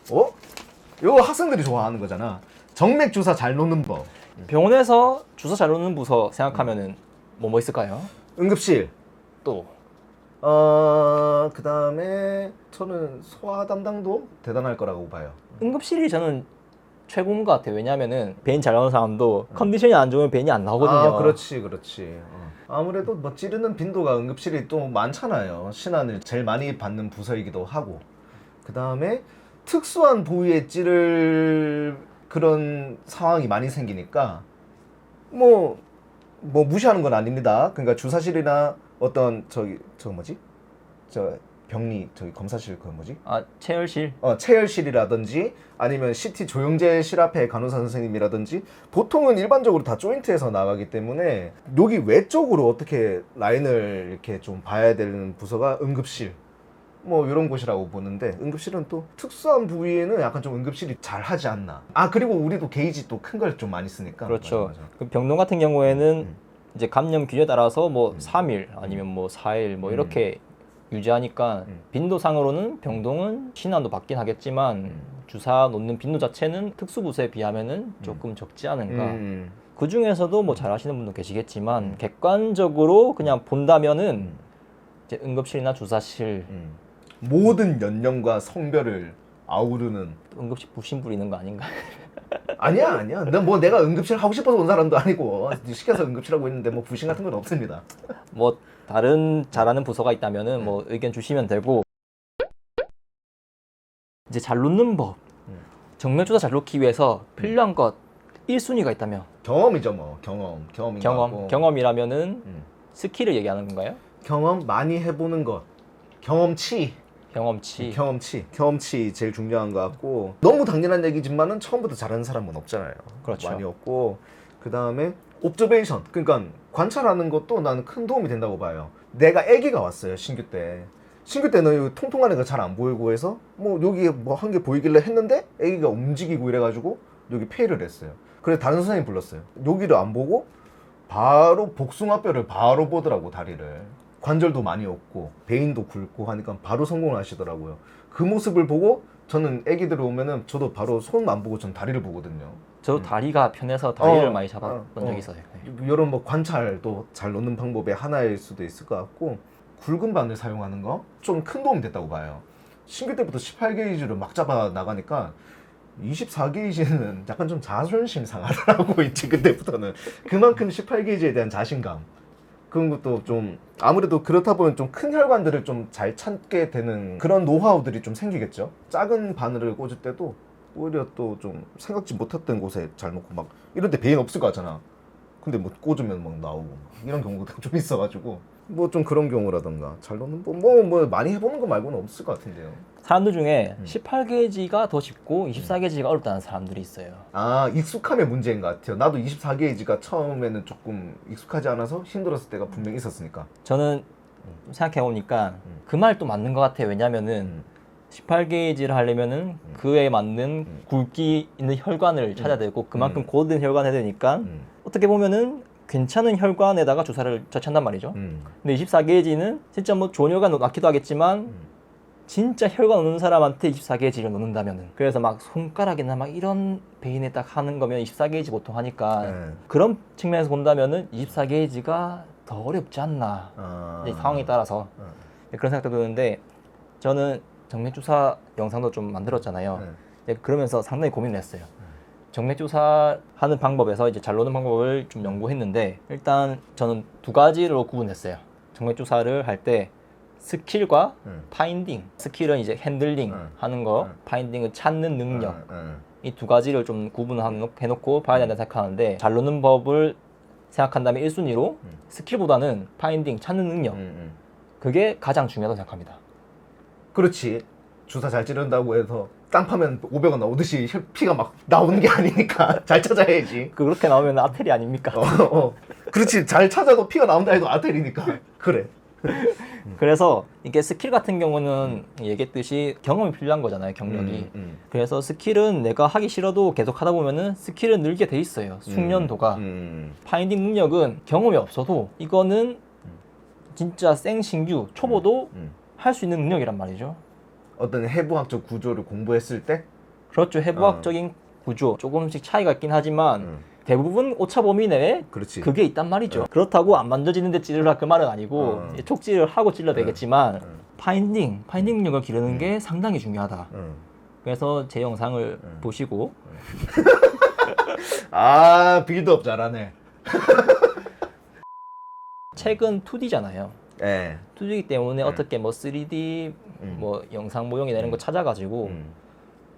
이거 학생들이 좋아하는 거잖아. 정맥 주사 잘 놓는 법. 병원에서 주사 잘 놓는 부서 생각하면은 뭐 있을까요? 응급실. 또 그 다음에 저는 소아 담당도 대단할 거라고 봐요. 응급실이 저는 최고인 것 같아요. 왜냐면은 벤 잘 나오는 사람도 컨디션이 안 좋으면 벤이 안 나오거든요. 그렇지. 아무래도 뭐 찌르는 빈도가 응급실이 또 많잖아요. 신안을 제일 많이 받는 부서이기도 하고. 그 다음에 특수한 부위에 찌를 그런 상황이 많이 생기니까 뭐 무시하는 건 아닙니다. 그러니까 주사실이나 어떤 병리 검사실 체열실. 체열실이라든지 아니면 CT 조영재실 앞에 간호사 선생님이라든지 보통은 일반적으로 다 조인트에서 나가기 때문에 여기 외쪽으로 어떻게 라인을 이렇게 좀 봐야 되는 부서가 응급실 이런 곳이라고 보는데, 응급실은 또 특수한 부위에는 약간 좀 응급실이 잘 하지 않나. 그리고 우리도 게이지 또 큰 걸 좀 많이 쓰니까. 그렇죠. 맞아. 그 병동 같은 경우에는 이제 감염 기준에 따라서 3일 아니면 4일 이렇게 유지하니까 빈도상으로는 병동은 신안도 받긴 하겠지만 주사 놓는 빈도 자체는 특수부서에 비하면은 조금 적지 않은가. 그 중에서도 잘 하시는 분도 계시겠지만 객관적으로 그냥 본다면은 이제 응급실이나 주사실 모든 연령과 성별을 아우르는. 응급실 부심 부리는 거 아닌가? 아니야. 내가 응급실 하고 싶어서 온 사람도 아니고 시켜서 응급실하고 있는데 부심 같은 건 없습니다. 다른 잘하는 부서가 있다면은 의견 주시면 되고. 이제 잘 놓는 법. 정맥주사 잘 놓기 위해서 필요한 것 1순위가 있다면 경험이죠. 경험이라면은 스킬을 얘기하는 건가요? 경험 많이 해보는 것. 경험치 제일 중요한 것 같고, 너무 당연한 얘기지만은 처음부터 잘하는 사람은 없잖아요. 그렇죠. 많이 없고, 그 다음에 옵저베이션, 그러니까 관찰하는 것도 나는 큰 도움이 된다고 봐요. 내가 아기가 왔어요. 신규 때는 여기 통통한 애가 잘 안 보이고 해서 여기 한 개 보이길래 했는데 아기가 움직이고 이래가지고 여기 폐를 했어요. 그래서 다른 선생님 불렀어요. 여기를 안 보고 바로 복숭아뼈를 바로 보더라고. 다리를. 관절도 많이 없고 베인도 굵고 하니까 바로 성공을 하시더라고요. 그 모습을 보고 저는 애기들 오면은 저도 바로 손만 보고 전 다리를 보거든요. 저도 다리가 편해서 다리를 많이 잡아본 적이 있어요. 이런 관찰도 잘 놓는 방법의 하나일 수도 있을 것 같고, 굵은 바늘 사용하는 거 좀 큰 도움이 됐다고 봐요. 신규 때부터 18게이지를 막 잡아 나가니까 24게이지는 약간 좀 자존심 상하더라고. 이제 그때부터는 그만큼 18게이지에 대한 자신감, 그런 것도 좀 아무래도 그렇다 보면 좀 큰 혈관들을 좀 잘 찾게 되는 그런 노하우들이 좀 생기겠죠. 작은 바늘을 꽂을 때도 오히려 또 좀 생각지 못했던 곳에 잘 놓고 막 이런 데 베인 없을 거 같잖아. 근데 꽂으면 막 나오고 이런 경우도 좀 있어가지고 좀 그런 경우라던가 잘 놓는 많이 해보는 거 말고는 없을 것 같은데요. 사람들 중에 18게이지가 더 쉽고 24게이지가 어렵다는 사람들이 있어요. 익숙함의 문제인 것 같아요. 나도 24게이지가 처음에는 조금 익숙하지 않아서 힘들었을 때가 분명히 있었으니까. 저는 생각해보니까 그 말도 맞는 것 같아요. 왜냐면은 18게이지를 하려면은 그에 맞는 굵기 있는 혈관을 찾아야 되고 그만큼 고든 혈관을 해야 되니까 어떻게 보면은 괜찮은 혈관에다가 주사를 젖힌단 말이죠. 근데 24게이지는 진짜 좋은 혈관 넣기도 하겠지만 진짜 혈관 없는 사람한테 24게이지를 넣는다면은, 그래서 막 손가락이나 막 이런 베인에 딱 하는 거면 24게이지 보통 하니까 그런 측면에서 본다면은 24게이지가 더 어렵지 않나. 이제 상황에 따라서 그런 생각도 드는데, 저는 정맥주사 영상도 좀 만들었잖아요. 그러면서 상당히 고민을 했어요. 정맥주사 하는 방법에서 이제 잘 놓는 방법을 좀 연구했는데, 일단 저는 두 가지로 구분했어요. 정맥주사를 할 때 스킬과 파인딩. 스킬은 이제 핸들링 하는 거, 파인딩은 찾는 능력. 이 두 가지를 좀 구분해놓고 봐야 된다 생각하는데, 잘 놓는 법을 생각한다면 1순위로 스킬보다는 파인딩, 찾는 능력. 그게 가장 중요하다고 생각합니다. 그렇지. 주사 잘 찌른다고 해서 땅 파면 500원 나오듯이 피가 막 나오는 게 아니니까 잘 찾아야지. 그렇게 나오면 아테리 아닙니까? 그렇지. 잘 찾아도 피가 나온다 해도 아테리니까. 그래. 그래서 이게 스킬 같은 경우는 얘기했듯이 경험이 필요한 거잖아요. 경력이. 그래서 스킬은 내가 하기 싫어도 계속 하다 보면은 스킬은 늘게 돼 있어요. 숙련도가. 파인딩 능력은 경험이 없어도 이거는 진짜 생신규 초보도 할 수 있는 능력이란 말이죠. 어떤 해부학적 구조를 공부했을 때 그렇죠. 해부학적인 구조 조금씩 차이가 있긴 하지만 대부분 오차 범위 내에 그렇지. 그게 있단 말이죠. 그렇다고 안 만져지는데 찌르라 그 말은 아니고 촉질을 하고 찔러야 되겠지만 파인딩 능력을 기르는 게 상당히 중요하다. 그래서 제 영상을 보시고 아 빌드업 잘하네. 책은 2D잖아요. 예. 2D이기 때문에 어떻게 뭐 3D 뭐 영상 모형이 되는 거 찾아가지고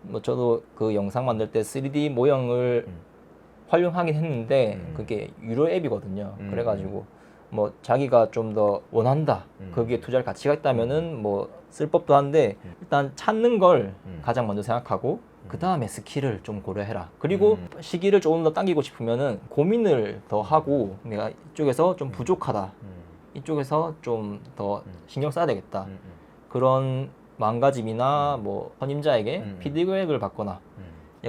뭐 저도 그 영상 만들 때 3D 모형을 활용하긴 했는데 그게 유료 앱이거든요. 그래가지고 뭐 자기가 좀 더 원한다, 거기에 투자할 가치가 있다면은 뭐 쓸 법도 한데 일단 찾는 걸 가장 먼저 생각하고 그 다음에 스킬을 좀 고려해라. 그리고 시기를 조금 더 당기고 싶으면은 고민을 더 하고 내가 이쪽에서 좀 부족하다, 이쪽에서 좀 더 신경 써야 되겠다. 그런 마음가짐이나 뭐 선임자에게 피드백을 받거나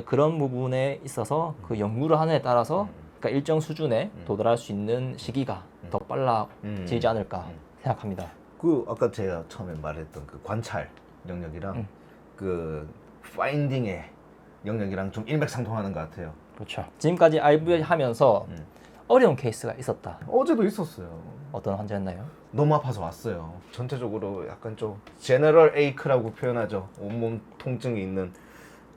그런 부분에 있어서 그 연구를 하느냐에 따라서 그러니까 일정 수준에 도달할 수 있는 시기가 더 빨라지지 않을까 생각합니다. 그 아까 제가 처음에 말했던 그 관찰 영역이랑 그 파인딩의 영역이랑 좀 일맥상통하는 것 같아요. 그렇죠. 지금까지 RV 하면서 어려운 케이스가 있었다. 어제도 있었어요. 어떤 환자였나요? 너무 아파서 왔어요. 전체적으로 약간 좀 제너럴 에이크라고 표현하죠. 온몸 통증이 있는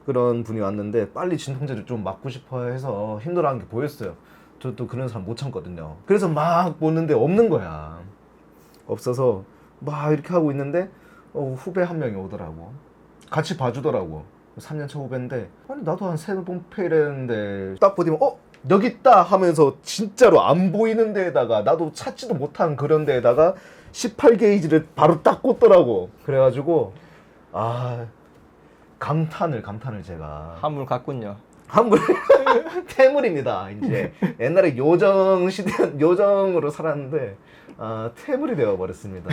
그런 분이 왔는데 빨리 진통제를 좀 맞고 싶어 해서 힘들어하는 게 보였어요. 저도 그런 사람 못 참거든요. 그래서 막 보는데 없는 거야. 없어서 막 이렇게 하고 있는데 후배 한 명이 오더라고. 같이 봐주더라고. 3년차 후배인데 아니 나도 한 3번 페일했는데 딱 보더니 여기 있다 하면서 진짜로 안 보이는 데에다가 나도 찾지도 못한 그런 데에다가 18게이지를 바로 딱 꽂더라고. 그래가지고 감탄을 제가 한물 같군요. 한물 태물입니다. 이제 옛날에 요정으로 살았는데 태물이 되어 버렸습니다.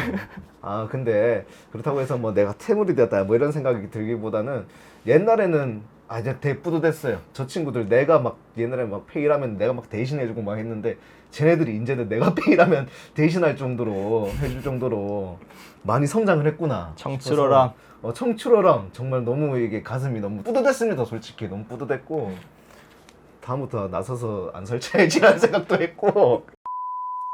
근데 그렇다고 해서 뭐 내가 태물이 되었다 뭐 이런 생각이 들기보다는 옛날에는 이제 뿌듯했어요. 저 친구들 내가 막 옛날에 막 페일하면 내가 막 대신해주고 막 했는데 쟤네들이 이제는 내가 페일하면 대신할 정도로 해줄 정도로 많이 성장을 했구나. 청출어랑 청출어랑 정말 너무 이게 가슴이 너무 뿌듯했습니다. 솔직히 너무 뿌듯했고 다음부터 나서서 안 설치해야지 라는 생각도 했고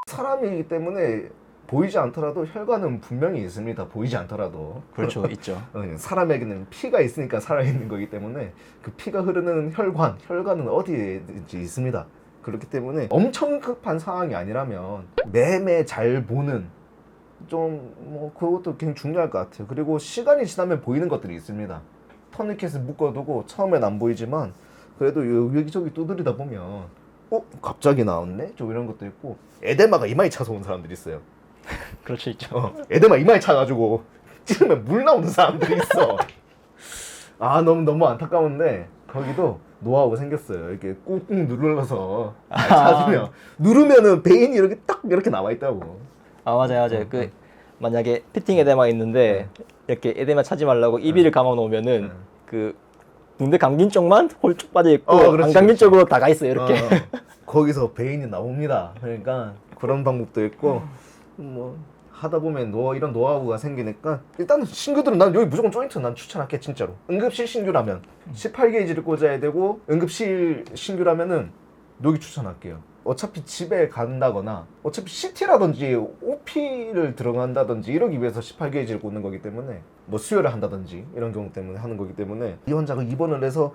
사람이기 때문에 보이지 않더라도 혈관은 분명히 있습니다. 보이지 않더라도. 그렇죠. 있죠. 사람에게는 피가 있으니까 살아있는 거기 때문에 그 피가 흐르는 혈관은 어디에든지 있습니다. 그렇기 때문에 엄청 급한 상황이 아니라면 매매 잘 보는 좀 뭐 그것도 굉장히 중요할 것 같아요. 그리고 시간이 지나면 보이는 것들이 있습니다. 터니켓을 묶어두고 처음엔 안 보이지만 그래도 여기저기 두드리다 보면 갑자기 나왔네? 좀 이런 것도 있고 에데마가 이마에 차서 온 사람들이 있어요. 그렇죠. 있죠. 에데마 이마에 차가지고 찌르면 물 나오는 사람들이 있어. 너무 안타까운데 거기도 노하우가 생겼어요. 이렇게 꾹꾹 눌러서 찾으면 누르면은 베인이 이렇게 나와 있다고. 맞아요. 그 만약에 피팅 에데마 있는데 이렇게 에데마 차지 말라고 이비를 감아 놓으면은 그 붕대 감긴 쪽만 홀쭉 빠져 있고 안 감긴 쪽으로 다 가 있어요. 이렇게. 거기서 베인이 나옵니다. 그러니까 그런 방법도 있고 뭐 하다 보면 이런 노하우가 생기니까 일단은 신규들은 난 여기 무조건 조인트 난 추천할게. 진짜로 응급실 신규라면 18게이지를 꽂아야 되고 응급실 신규라면은 여기 추천할게요. 어차피 집에 간다거나 어차피 CT라든지 OP를 들어간다든지 이러기 위해서 18게이지를 꽂는 거기 때문에 뭐 수혈을 한다든지 이런 경우 때문에 하는 거기 때문에 이 환자가 입원을 해서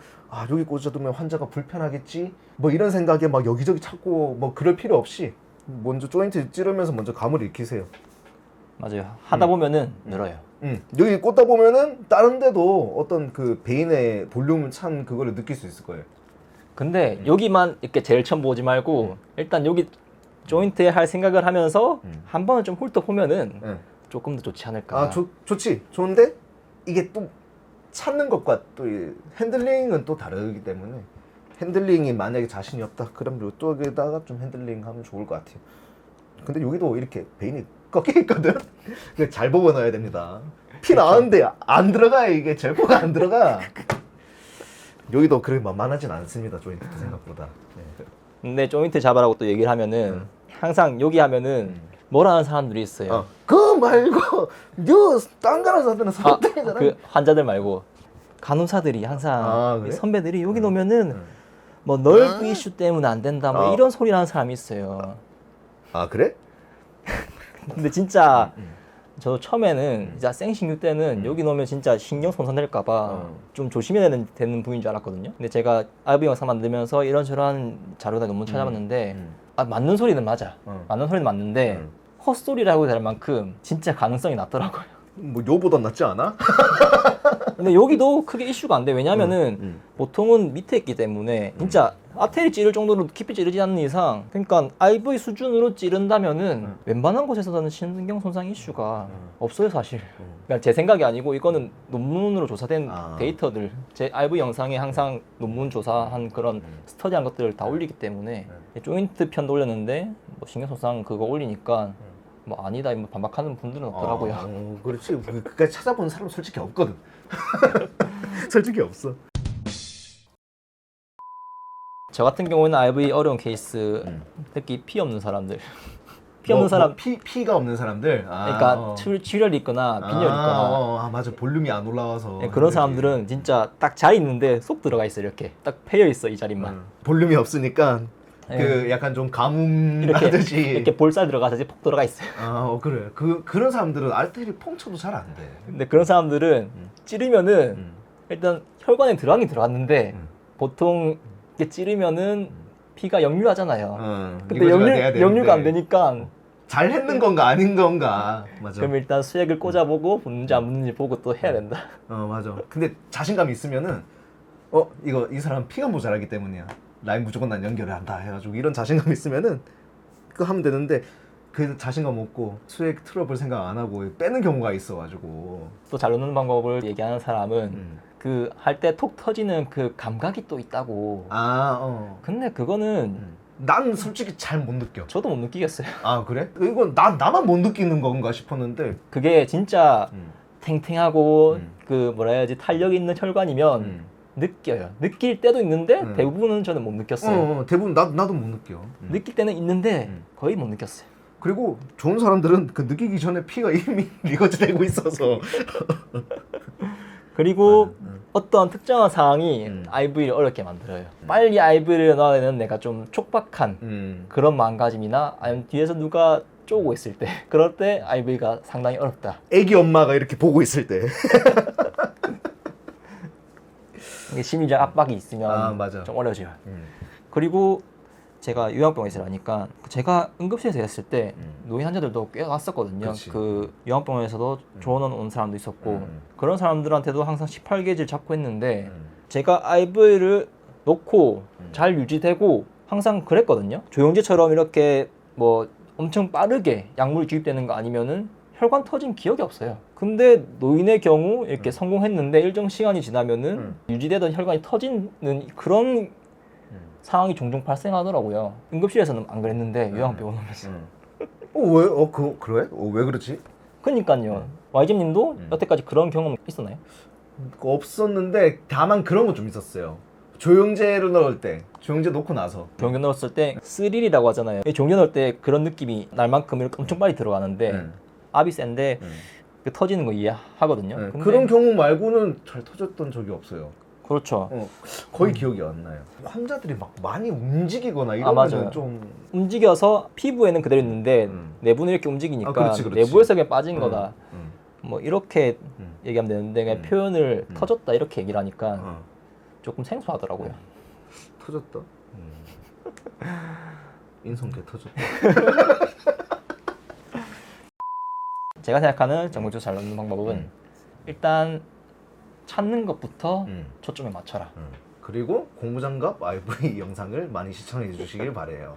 여기 꽂아두면 환자가 불편하겠지 뭐 이런 생각에 막 여기저기 찾고 뭐 그럴 필요 없이 먼저 조인트 찌르면서 먼저 감을 익히세요. 맞아요. 하다 보면은 늘어요. 여기 꽂다 보면은 다른 데도 어떤 그 베인의 볼륨을 찬 그거를 느낄 수 있을 거예요. 근데 여기만 이렇게 제일 처음 보지 말고 일단 여기 조인트에 할 생각을 하면서 한 번은 좀 훑어보면은 조금 더 좋지 않을까. 좋지. 좋은데 이게 또 찾는 것과 또 핸들링은 또 다르기 때문에 핸들링이 만약에 자신이 없다 그럼 이쪽에다가 좀 핸들링 하면 좋을 것 같아요. 근데 여기도 이렇게 베인이 꺾여 있거든. 잘 보고 넣어야 됩니다. 피 나왔는데 안 들어가요. 이게 절포가 안 들어가. 여기도 그렇게 만만하진 않습니다. 조인트 생각보다. 근데 조인트 잡으라고 또 얘기를 하면은 항상 여기 하면은 뭐라는 사람들이 있어요. 그거 말고 딴 거라서 하는 사람들이잖아. 그 환자들 말고 간호사들이 항상 그래? 선배들이 여기 놓으면은 뭐 널브 이슈 때문에 안 된다 뭐 이런 소리 하는 사람이 있어요. 아 그래? 근데 진짜 저 처음에는 진짜 생신유 때는 여기 놓으면 진짜 신경 손상될까봐 좀 조심해야 되는 부위인 줄 알았거든요. 근데 제가 IV 영상 만들면서 이런저런 자료나 논문 찾아봤는데 맞는 소리는 맞아. 맞는 소리는 맞는데 헛소리라고 해야 될 만큼 진짜 가능성이 낮더라고요. 뭐 요보다 낫지 않아? 근데 여기도 크게 이슈가 안 돼. 왜냐면은 보통은 밑에 있기 때문에 진짜 아테리 찌를 정도로 깊이 찌르지 않는 이상, 그러니까 IV 수준으로 찌른다면은 웬만한 곳에서는 신경 손상 이슈가 없어요 사실. 그러니까 제 생각이 아니고 이거는 논문으로 조사된 데이터들, 제 IV 영상에 항상 논문 조사한 그런 스터디한 것들을 다 올리기 때문에 조인트 편도 올렸는데 뭐 신경 손상 그거 올리니까 뭐 아니다 뭐 반박하는 분들은 없더라고요. 그렇지. 그까지 찾아보는 사람 솔직히 없거든. 솔직히 없어. 저 같은 경우는 IV 어려운 케이스, 특히 피 없는 사람들, 피 없는 사람, 피가 없는 사람들. 그러니까 출혈이 있거나 빈혈이 있거나, 맞아. 볼륨이 안 올라와서 그런 사람들은 진짜 딱 자리 있는데 쏙 들어가 있어. 이렇게 딱 패여 있어 이 자리만. 볼륨이 없으니까 그 약간 좀 가뭄 하듯이 이렇게 볼살 들어가서 폭 들어가 있어요. 그래. 그런 사람들은 알테리 펑쳐도 잘 안 돼. 근데 그런 사람들은 찌르면은 일단 혈관에 들어가긴 들어갔는데 보통 이렇게 찌르면은 피가 역류하잖아요. 근데 역류가 안 되니까 잘 했는 건가 아닌 건가. 맞아. 그럼 일단 수액을 꽂아보고 붙는지 안 붙는지 보고 또 해야 된다. 맞아. 근데 자신감이 있으면은 이거 이 사람 피가 모자라기 때문이야. 라인 무조건 난 연결을 한다 해가지고 이런 자신감 있으면은 그거 하면 되는데 그 자신감 없고 수액 틀어볼 생각 안 하고 빼는 경우가 있어가지고. 또 잘 놓는 방법을 얘기하는 사람은 그 할 때 톡 터지는 그 감각이 또 있다고. 근데 그거는 난 솔직히 잘 못 느껴. 저도 못 느끼겠어요. 아 그래? 이건 나만 못 느끼는 건가 싶었는데 그게 진짜 탱탱하고 그 뭐라 해야지 탄력 있는 혈관이면 느껴요. 느낄 때도 있는데 대부분은 저는 못 느꼈어요. 대부분 나도 못 느껴. 느낄 때는 있는데 거의 못 느꼈어요. 그리고 좋은 사람들은 그 느끼기 전에 피가 이미 리거지되고 있어서. 그리고 어떤 특정한 상황이 IV를 어렵게 만들어요. 빨리 IV를 넣어야 되는 내가 좀 촉박한 그런 마음가짐이나 아니면 뒤에서 누가 쪼고 있을 때, 그럴 때 IV가 상당히 어렵다. 애기 엄마가 이렇게 보고 있을 때. 심리적 압박이 있으면 맞아. 좀 어려워져요. 그리고 제가 요양병원에서 일하니까 제가 응급실에서 일했을 때 노인 환자들도 꽤 왔었거든요. 그치. 그 요양병원에서도 조언원 온 사람도 있었고 그런 사람들한테도 항상 18게이지를 잡고 했는데 제가 IV를 놓고 잘 유지되고 항상 그랬거든요. 조영재처럼 이렇게 뭐 엄청 빠르게 약물이 주입되는 거 아니면은 혈관 터진 기억이 없어요. 근데 노인의 경우 이렇게 성공했는데 일정 시간이 지나면은 유지되던 혈관이 터지는 그런 상황이 종종 발생하더라고요. 응급실에서는 안 그랬는데 요양병원 오면서. 왜? 그래? 왜 그렇지? 그러니까요. YG님도 여태까지 그런 경험 있었나요? 없었는데 다만 그런 거 좀 있었어요. 조영제를 넣을 때, 조영제 놓고 나서 조영제 넣었을 때 스릴이라고 하잖아요. 조영제 넣을 때 그런 느낌이 날 만큼 이렇게 엄청 빨리 들어가는데 압이 센데 그 터지는 거 이해하거든요. 근데 그런 경우 말고는 잘 터졌던 적이 없어요. 그렇죠. 거의 기억이 안 나요. 환자들이 막 많이 움직이거나 이러면 좀 움직여서 피부에는 그대로 있는데 내부는 이렇게 움직이니까 그렇지. 내부에서 그냥 빠진 거다. 뭐 이렇게 얘기하면 되는데 그냥 표현을 터졌다 이렇게 얘기를 하니까 조금 생소하더라고요. 터졌다. 인성개 터졌다. 제가 생각하는 정맥주 잘 넣는 방법은 일단 찾는 것부터 초점에 맞춰라. 그리고 고무장갑 IV 영상을 많이 시청해 주시길 바래요.